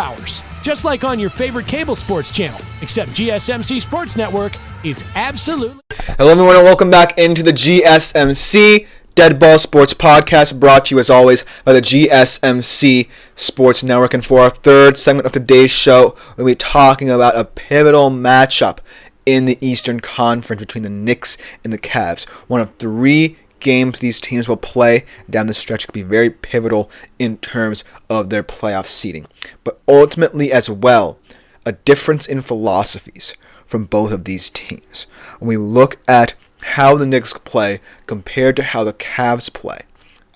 hours, just like on your favorite cable sports channel, except GSMC Sports Network is absolutely... Hello everyone and welcome back into the GSMC Dead Ball Sports Podcast, brought to you as always by the GSMC Sports Network. And for our third segment of today's show, we'll be talking about a pivotal matchup in the Eastern Conference between the Knicks and the Cavs. One of three games these teams will play down the stretch could be very pivotal in terms of their playoff seeding. But ultimately as well, a difference in philosophies from both of these teams. When we look at how the Knicks play compared to how the Cavs play,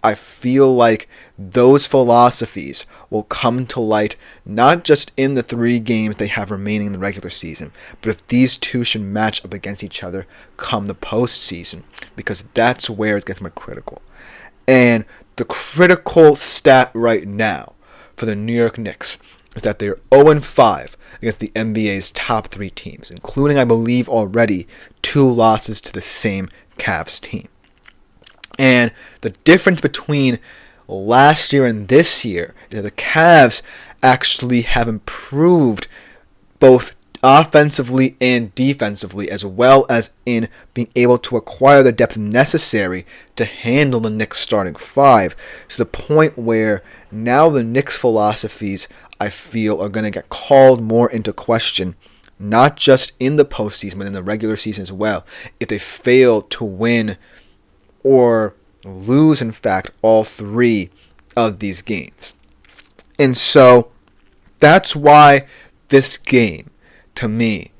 I feel like those philosophies will come to light not just in the 3 games they have remaining in the regular season, but if these two should match up against each other come the postseason, because that's where it gets more critical. And the critical stat right now for the New York Knicks is that they're 0-5 against the NBA's top 3 teams, including, I believe, already 2 losses to the same Cavs team. And the difference between last year and this year is that the Cavs actually have improved both offensively and defensively, as well as in being able to acquire the depth necessary to handle the Knicks starting 5, to the point where now the Knicks philosophies, I feel, are going to get called more into question, not just in the postseason, but in the regular season as well, if they fail to win or lose, in fact, all 3 of these games. And so that's why this game, to me,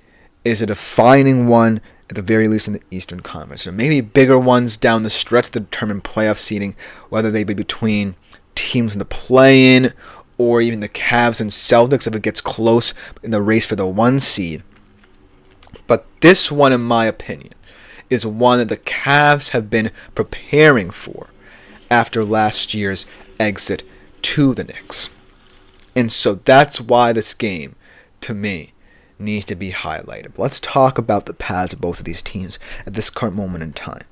is a defining one, at the very least in the Eastern Conference. There may be bigger ones down the stretch to determine playoff seeding, whether they be between teams in the play-in or even the Cavs and Celtics if it gets close in the race for the 1 seed. But this one, in my opinion, is one that the Cavs have been preparing for after last year's exit to the Knicks. And so that's why this game, to me, needs to be highlighted. But let's talk about the paths of both of these teams at this current moment in time.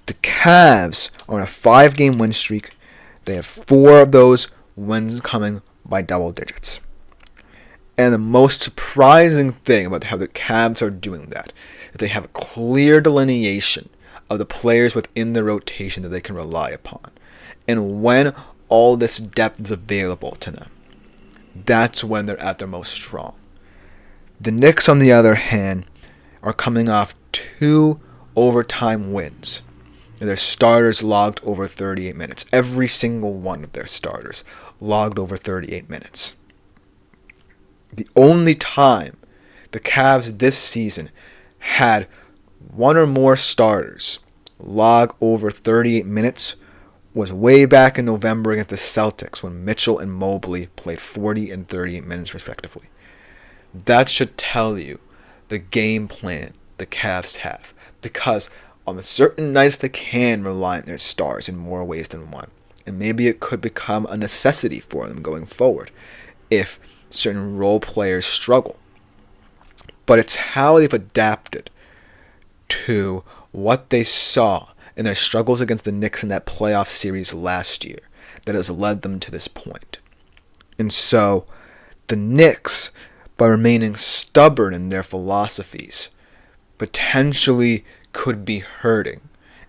The Cavs are on a 5-game win streak. They have 4 of those wins coming by double digits. And the most surprising thing about how the Cavs are doing that is they have a clear delineation of the players within the rotation that they can rely upon. And when all this depth is available to them, that's when they're at their most strong. The Knicks, on the other hand, are coming off 2 overtime wins. And their starters logged over 38 minutes. Every single one of their starters logged over 38 minutes. The only time the Cavs this season had 1 or more starters log over 38 minutes was way back in November against the Celtics when Mitchell and Mobley played 40 and 38 minutes respectively. That should tell you the game plan the Cavs have, because on certain nights they can rely on their stars in more ways than one, and maybe it could become a necessity for them going forward if certain role players struggle. But it's how they've adapted to what they saw in their struggles against the Knicks in that playoff series last year that has led them to this point. And so the Knicks, by remaining stubborn in their philosophies, potentially could be hurting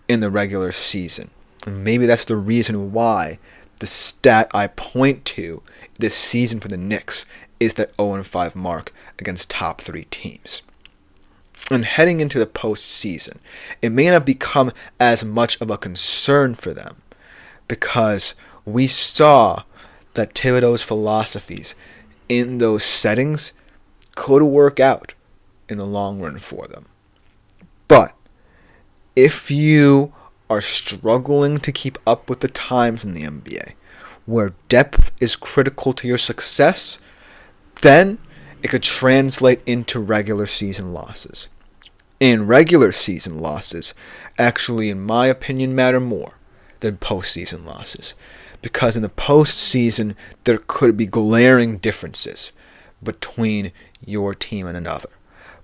in the regular season. And maybe that's the reason why the stat I point to this season for the Knicks is that 0-5 mark against top 3 teams. And heading into the postseason, it may not become as much of a concern for them, because we saw that Thibodeau's philosophies in those settings could work out in the long run for them. But if you are struggling to keep up with the times in the NBA, where depth is critical to your success, then it could translate into regular season losses. And regular season losses actually, in my opinion, matter more than postseason losses. Because in the postseason, there could be glaring differences between your team and another.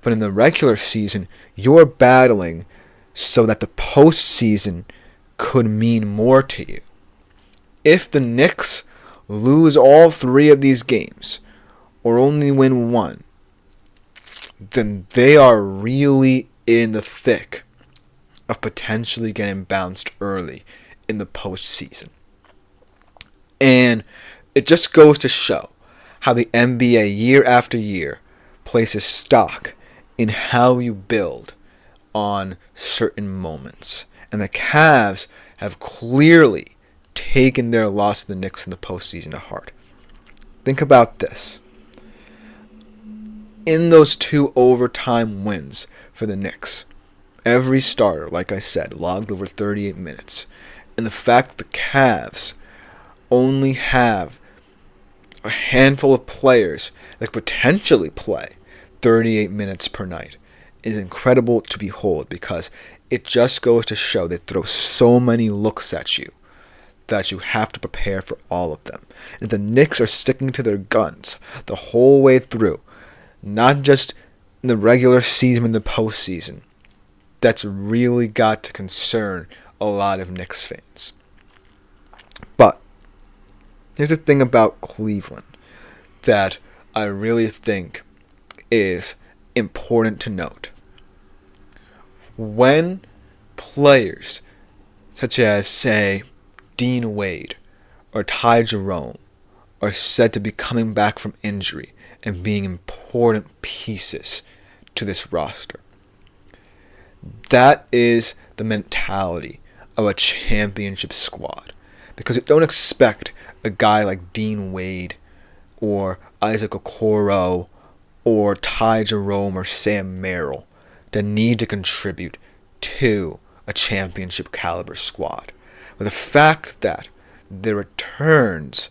But in the regular season, you're battling so that the postseason could mean more to you. If the Knicks lose all 3 of these games, or only win one, then they are really in the thick of potentially getting bounced early in the postseason. And it just goes to show how the NBA year after year places stock in how you build on certain moments. And the Cavs have clearly taken their loss to the Knicks in the postseason to heart. Think about this. In those 2 overtime wins for the Knicks, every starter, like I said, logged over 38 minutes. And the fact that the Cavs only have a handful of players that could potentially play 38 minutes per night is incredible to behold, because it just goes to show they throw so many looks at you that you have to prepare for all of them. And the Knicks are sticking to their guns the whole way through, not just in the regular season, in the postseason. That's really got to concern a lot of Knicks fans. But here's the thing about Cleveland that I really think is important to note. When players such as, say, Dean Wade or Ty Jerome are said to be coming back from injury and being important pieces to this roster, that is the mentality of a championship squad. Because you don't expect a guy like Dean Wade or Isaac Okoro or Ty Jerome or Sam Merrill to need to contribute to a championship caliber squad. But the fact that their returns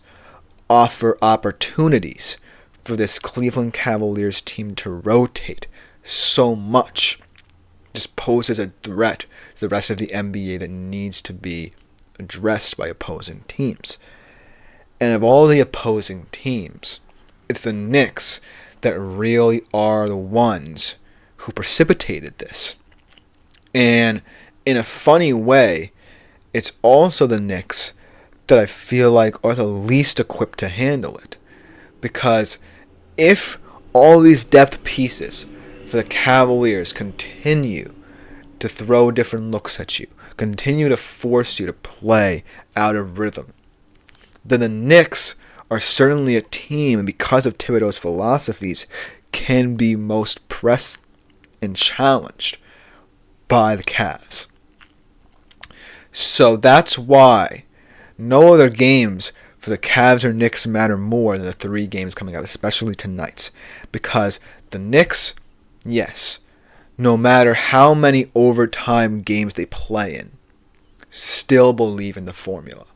offer opportunities for this Cleveland Cavaliers team to rotate so much just poses a threat to the rest of the NBA that needs to be addressed by opposing teams. And of all the opposing teams, it's the Knicks that really are the ones who precipitated this. And in a funny way, it's also the Knicks that I feel like are the least equipped to handle it. Because if all these depth pieces for the Cavaliers continue to throw different looks at you, continue to force you to play out of rhythm, then the Knicks are certainly a team, and because of Thibodeau's philosophies, can be most pressed and challenged by the Cavs. So that's why no other games for the Cavs or Knicks matter more than the 3 games coming out, especially tonight's. Because the Knicks, yes, no matter how many overtime games they play in, still believe in the formula.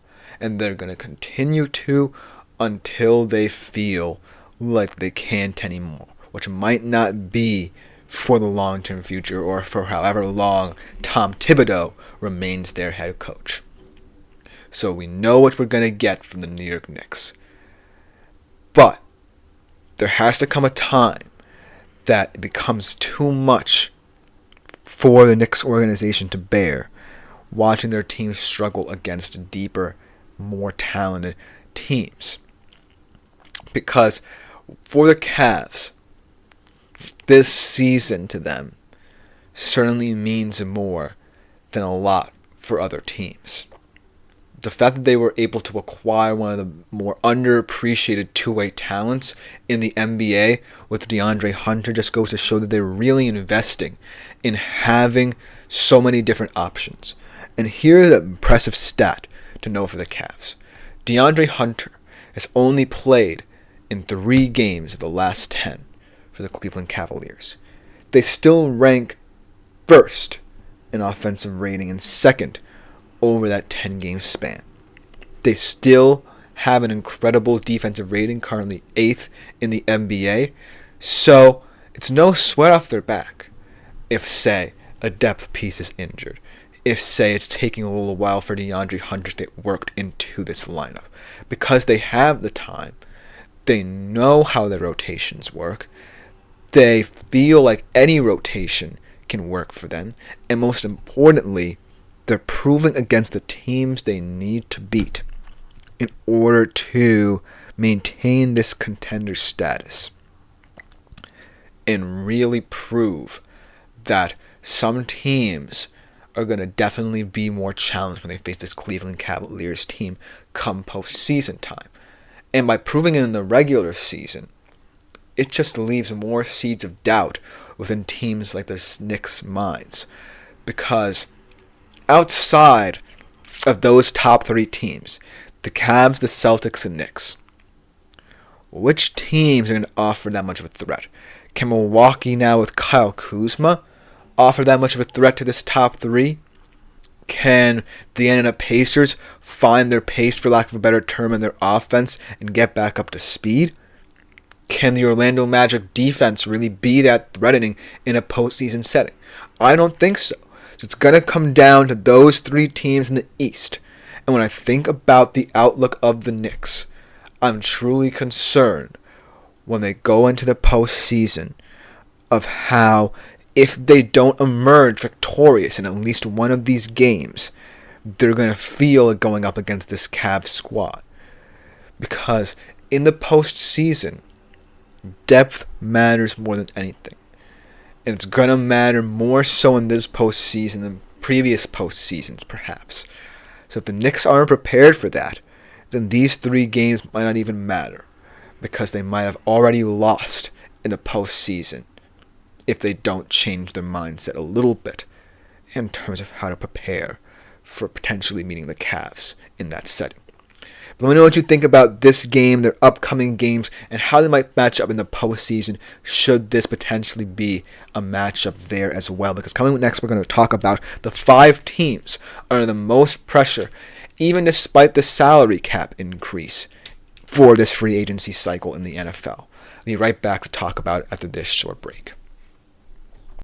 And they're going to continue to until they feel like they can't anymore, which might not be for the long-term future or for however long Tom Thibodeau remains their head coach. So we know what we're going to get from the New York Knicks. But there has to come a time that it becomes too much for the Knicks organization to bear, watching their team struggle against deeper, more talented teams. Because for the Cavs, this season to them certainly means more than a lot for other teams. The fact that they were able to acquire one of the more underappreciated two-way talents in the NBA with DeAndre Hunter just goes to show that they're really investing in having so many different options. And here's an impressive stat to know for the Cavs. DeAndre Hunter has only played in 3 games of the last 10 for the Cleveland Cavaliers. They still rank first in offensive rating and second over that 10-game span. They still have an incredible defensive rating, currently 8th in the NBA. So it's no sweat off their back if, say, a depth piece is injured. If, say, it's taking a little while for DeAndre Hunter to get worked into this lineup. Because they have the time. They know how their rotations work. They feel like any rotation can work for them. And most importantly, they're proving against the teams they need to beat in order to maintain this contender status and really prove that some teams are going to definitely be more challenged when they face this Cleveland Cavaliers team come postseason time. And by proving it in the regular season, it just leaves more seeds of doubt within teams like the Knicks' minds. Because outside of those top three teams, the Cavs, the Celtics, and Knicks, which teams are going to offer that much of a threat? Can Milwaukee now with Kyle Kuzma offer that much of a threat to this top three? Can the Indiana Pacers find their pace, for lack of a better term, in their offense and get back up to speed? Can the Orlando Magic defense really be that threatening in a postseason setting? I don't think so. So it's going to come down to those three teams in the East. And when I think about the outlook of the Knicks, I'm truly concerned when they go into the postseason of how, if they don't emerge victorious in at least one of these games, they're going to feel it going up against this Cavs squad. Because in the postseason, depth matters more than anything. And it's going to matter more so in this postseason than previous postseasons, perhaps. So if the Knicks aren't prepared for that, then these three games might not even matter, because they might have already lost in the postseason if they don't change their mindset a little bit in terms of how to prepare for potentially meeting the Cavs in that setting. But let me know what you think about this game, their upcoming games, and how they might match up in the postseason should this potentially be a matchup there as well. Because coming next, we're going to talk about the 5 teams under the most pressure, even despite the salary cap increase for this free agency cycle in the NFL. I'll be right back to talk about it after this short break.